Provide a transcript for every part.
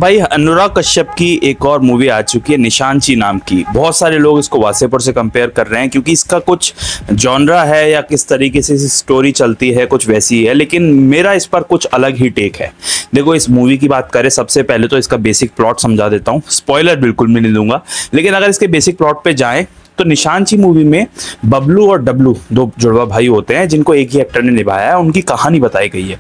भाई अनुराग कश्यप की एक और मूवी आ चुकी है निशानची नाम की। बहुत सारे लोग इसको वासेपुर से कंपेयर कर रहे हैं क्योंकि इसका कुछ जॉनरा है या किस तरीके से स्टोरी चलती है कुछ वैसी है, लेकिन मेरा इस पर कुछ अलग ही टेक है। देखो, इस मूवी की बात करें सबसे पहले तो इसका बेसिक प्लॉट समझा देता हूँ, स्पॉइलर बिल्कुल भी नहीं दूंगा, लेकिन अगर इसके बेसिक प्लॉट पे जाएं तो निशानची मूवी में बबलू और डब्लू दो जुड़वा भाई होते हैं जिनको एक ही एक्टर ने निभाया है। उनकी कहानी बताई गई है।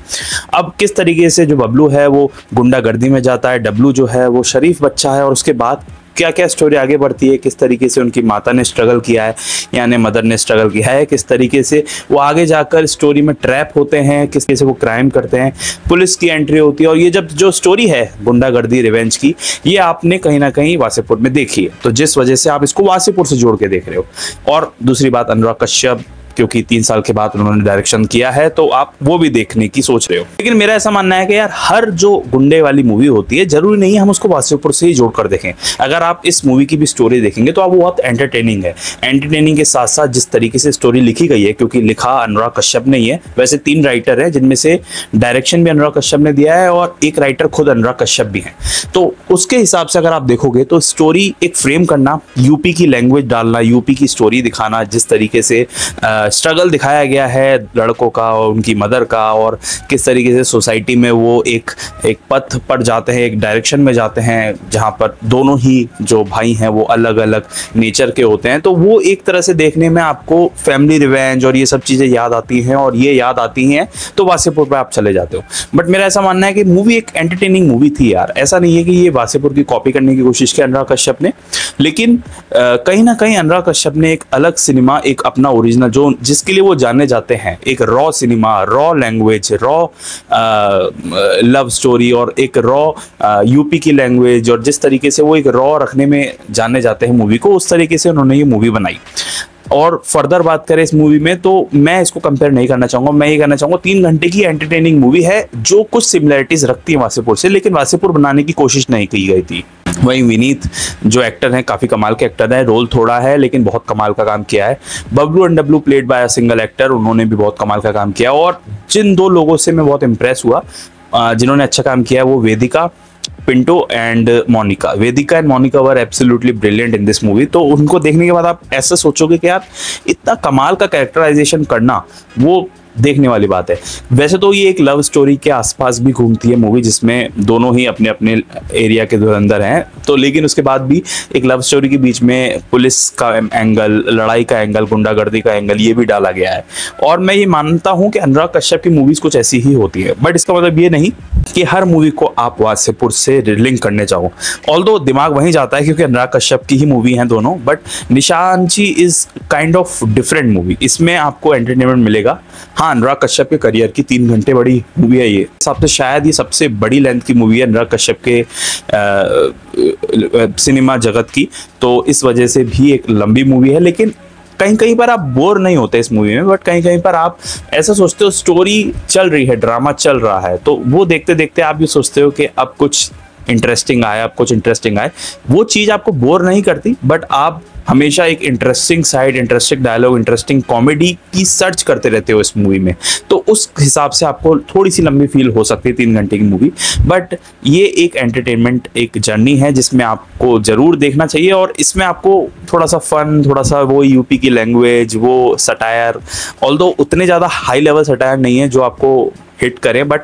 अब किस तरीके से जो बबलू है वो गुंडागर्दी में जाता है, डब्लू जो है वो शरीफ बच्चा है, और उसके बाद क्या क्या स्टोरी आगे बढ़ती है, किस तरीके से उनकी माता ने स्ट्रगल किया है यानी मदर ने स्ट्रगल किया है, किस तरीके से वो आगे जाकर स्टोरी में ट्रैप होते हैं, किस तरीके से वो क्राइम करते हैं, पुलिस की एंट्री होती है। और ये जब जो स्टोरी है गुंडागर्दी रिवेंज की, ये आपने कहीं ना कहीं वासेपुर में देखी है, तो जिस वजह से आप इसको वासेपुर से जोड़ के देख रहे हो। और दूसरी बात, अनुराग कश्यप क्योंकि 3 साल के बाद उन्होंने डायरेक्शन किया है तो आप वो भी देखने की सोच रहे हो। लेकिन मेरा ऐसा मानना है कि यार हर जो गुंडे वाली मूवी होती है जरूरी नहीं है हम उसको वासेपुर से ही जोड़ कर देखें। अगर आप इस मूवी की भी स्टोरी देखेंगे तो आप वो बहुत एंटरटेनिंग है। एंटरटेनिंग के साथ साथ जिस तरीके से स्टोरी लिखी गई है, क्योंकि लिखा अनुराग कश्यप ने ही है, वैसे 3 राइटर हैं जिनमें से डायरेक्शन भी अनुराग कश्यप ने दिया है और एक राइटर खुद अनुराग कश्यप भी है। तो उसके हिसाब से अगर आप देखोगे तो स्टोरी एक फ्रेम करना, यूपी की लैंग्वेज डालना, यूपी की स्टोरी दिखाना, जिस तरीके से स्ट्रगल दिखाया गया है लड़कों का और उनकी मदर का, और किस तरीके से सोसाइटी में वो एक पथ पर जाते हैं, एक डायरेक्शन में जाते हैं जहां पर दोनों ही जो भाई हैं वो अलग अलग नेचर के होते हैं। तो वो एक तरह से देखने में आपको फैमिली रिवेंज और ये सब चीज़ें याद आती हैं, और ये याद आती हैं तो वासेपुर पर आप चले जाते हो। बट मेरा ऐसा मानना है कि मूवी एक एंटरटेनिंग मूवी थी यार। ऐसा नहीं है कि ये वासेपुर की कॉपी करने की कोशिश की अनुराग कश्यप ने, लेकिन कहीं ना कहीं अनुराग कश्यप ने एक अलग सिनेमा, एक अपना ओरिजिनल जो जिसके लिए वो जाने जाते हैं, एक raw cinema, raw language, raw love story और एक रॉ यूपी की लैंग्वेज, और जिस तरीके से वो एक रॉ रखने में जाने जाते हैं मूवी को, उस तरीके से उन्होंने ये मूवी बनाई। और फर्दर बात करें इस मूवी में तो मैं इसको कंपेयर नहीं करना चाहूंगा। मैं ये कहना चाहूंगा 3 घंटे की एंटरटेनिंग मूवी है जो कुछ सिमिलरिटीज रखती है वासेपुर से, लेकिन वासेपुर बनाने की कोशिश नहीं की गई थी। वहीं विनीत जो एक्टर हैं काफ़ी कमाल के एक्टर हैं, रोल थोड़ा है लेकिन बहुत कमाल का काम किया है। Bablu and W played by a single actor, उन्होंने भी बहुत कमाल का काम किया। और जिन 2 लोगों से मैं बहुत इम्प्रेस हुआ जिन्होंने अच्छा काम किया है वो Vedika Pinto and Monika. Vedika and Monika were absolutely brilliant in this movie. तो उनको देखने के बाद आप ऐसा सोचोगे कि यार इतना कमाल का कैरेक्टराइजेशन करना, वो देखने वाली बात है। वैसे तो ये एक लव स्टोरी के आसपास भी घूमती है मूवी, जिसमें दोनों ही अपने अपने एरिया के अंदर हैं, तो लेकिन उसके बाद भी एक लव स्टोरी के बीच में पुलिस का एंगल, लड़ाई का एंगल, गुंडागर्दी का एंगल ये भी डाला गया है। और मैं ये मानता हूँ कि अनुराग कश्यप की मूवीज कुछ ऐसी ही होती है, बट इसका मतलब ये नहीं कि हर मूवी को आप वासेपुर से लिंक करने चाहो। ऑल्दो दिमाग वहीं जाता है क्योंकि अनुराग कश्यप की ही मूवी हैं दोनों, but Nishanchi is kind of different movie. इसमें आपको एंटरटेनमेंट मिलेगा। हाँ, अनुराग कश्यप के करियर की 3 घंटे बड़ी मूवी है ये। सबसे शायद ये सबसे बड़ी लेंथ की मूवी है अनुराग कश्यप के सिनेमा जगत की, तो इस वजह से भी एक लंबी मूवी है। लेकिन कहीं कहीं पर आप बोर नहीं होते इस मूवी में, बट कहीं कहीं पर आप ऐसा सोचते हो स्टोरी चल रही है, ड्रामा चल रहा है, तो वो देखते देखते आप ये सोचते हो कि अब कुछ इंटरेस्टिंग आए, अब कुछ इंटरेस्टिंग आए। वो चीज़ आपको बोर नहीं करती, बट आप हमेशा एक interesting side, interesting dialogue, interesting comedy की सर्च करते रहते हो इस मूवी में। तो उस हिसाब से आपको थोड़ी सी लंबी फील हो सकती है 3 घंटे की मूवी, बट ये एक एंटरटेनमेंट, एक जर्नी है जिसमें आपको जरूर देखना चाहिए। और इसमें आपको थोड़ा सा फन, थोड़ा सा वो यूपी की लैंग्वेज, वो सटायर, ऑल्दो उतने ज़्यादा हाई लेवल सटायर नहीं है जो आपको हिट करें, बट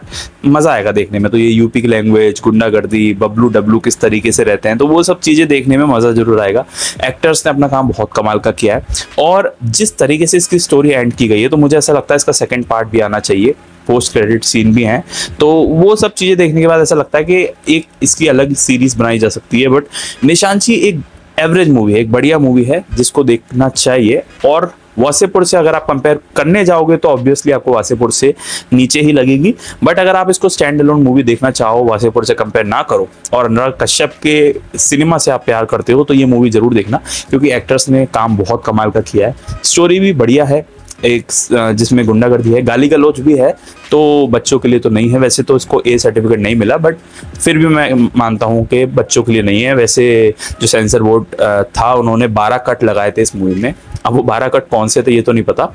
मज़ा आएगा देखने में। तो ये यूपी की लैंग्वेज, गुंडागर्दी, बबलू डब्लू किस तरीके से रहते हैं, तो वो सब चीज़ें देखने में मज़ा जरूर आएगा। एक्टर्स ने अपना काम बहुत कमाल का किया है, और जिस तरीके से इसकी स्टोरी एंड की गई है तो मुझे ऐसा लगता है इसका सेकंड पार्ट भी आना चाहिए। पोस्ट क्रेडिट सीन भी हैं, तो वो सब चीज़ें देखने के बाद ऐसा लगता है कि एक इसकी अलग सीरीज बनाई जा सकती है। बट निशानची एक एवरेज मूवी है, एक बढ़िया मूवी है जिसको देखना चाहिए। और वासेपुर से अगर आप कंपेयर करने जाओगे तो ऑब्वियसली आपको वासेपुर से नीचे ही लगेगी, बट अगर आप इसको स्टैंड अलोन मूवी देखना चाहो, वासेपुर से कंपेयर ना करो, और अनुराग कश्यप के सिनेमा से आप प्यार करते हो, तो ये मूवी जरूर देखना, क्योंकि एक्टर्स ने काम बहुत कमाल का किया है। स्टोरी भी बढ़िया है, एक जिसमें गुंडागर्दी है, गाली गलौज भी है, तो बच्चों के लिए तो नहीं है। वैसे तो इसको ए सर्टिफिकेट नहीं मिला, बट फिर भी मैं मानता हूँ कि बच्चों के लिए नहीं है। वैसे जो सेंसर बोर्ड था उन्होंने 12 कट लगाए थे इस मूवी में। अब वो 12 कट कौन से थे ये तो नहीं पता,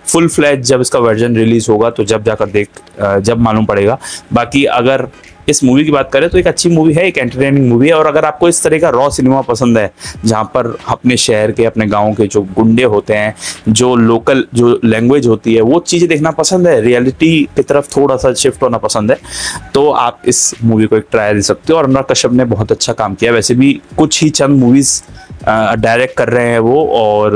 फुल फ्लैज जब इसका वर्जन रिलीज होगा तो जब जाकर जब मालूम पड़ेगा। बाकी अगर इस मूवी की बात करें तो एक अच्छी मूवी है, एक एंटरटेनिंग मूवी है। और अगर आपको इस तरह का रॉ सिनेमा पसंद है, जहाँ पर अपने शहर के, अपने गाँव के जो गुंडे होते हैं, जो लोकल जो लैंग्वेज होती है, वो चीज़ें देखना पसंद है, रियलिटी की तरफ थोड़ा सा शिफ्ट होना पसंद है, तो आप इस मूवी को एक ट्राई दे सकते हो। और अनुराग कश्यप ने बहुत अच्छा काम किया। वैसे भी कुछ ही चंद मूवीज़ डायरेक्ट कर रहे हैं वो, और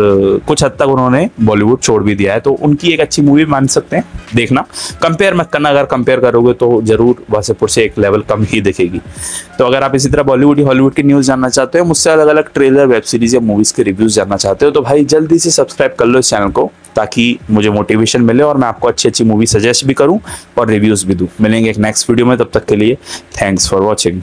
कुछ हद तक उन्होंने बॉलीवुड छोड़ भी दिया है, तो उनकी एक अच्छी मूवी मान सकते हैं। देखना, कंपेयर मत करना, अगर कंपेयर करोगे तो जरूर वासेपुर से एक लेवल कम ही दिखेगी। तो अगर आप इसी तरह बॉलीवुड या हॉलीवुड की न्यूज़ जानना चाहते हो, मुझसे अलग अलग ट्रेलर, वेब सीरीज या मूवीज़ के रिव्यूज़ जानना चाहते हो, तो भाई जल्दी से सब्सक्राइब कर लो इस चैनल को, ताकि मुझे मोटिवेशन मिले और मैं आपको अच्छी अच्छी मूवी सजेस्ट भी करूँ और रिव्यूज़ भी दूँ। मिलेंगे एक नेक्स्ट वीडियो में, तब तक के लिए थैंक्स फॉर वॉचिंग।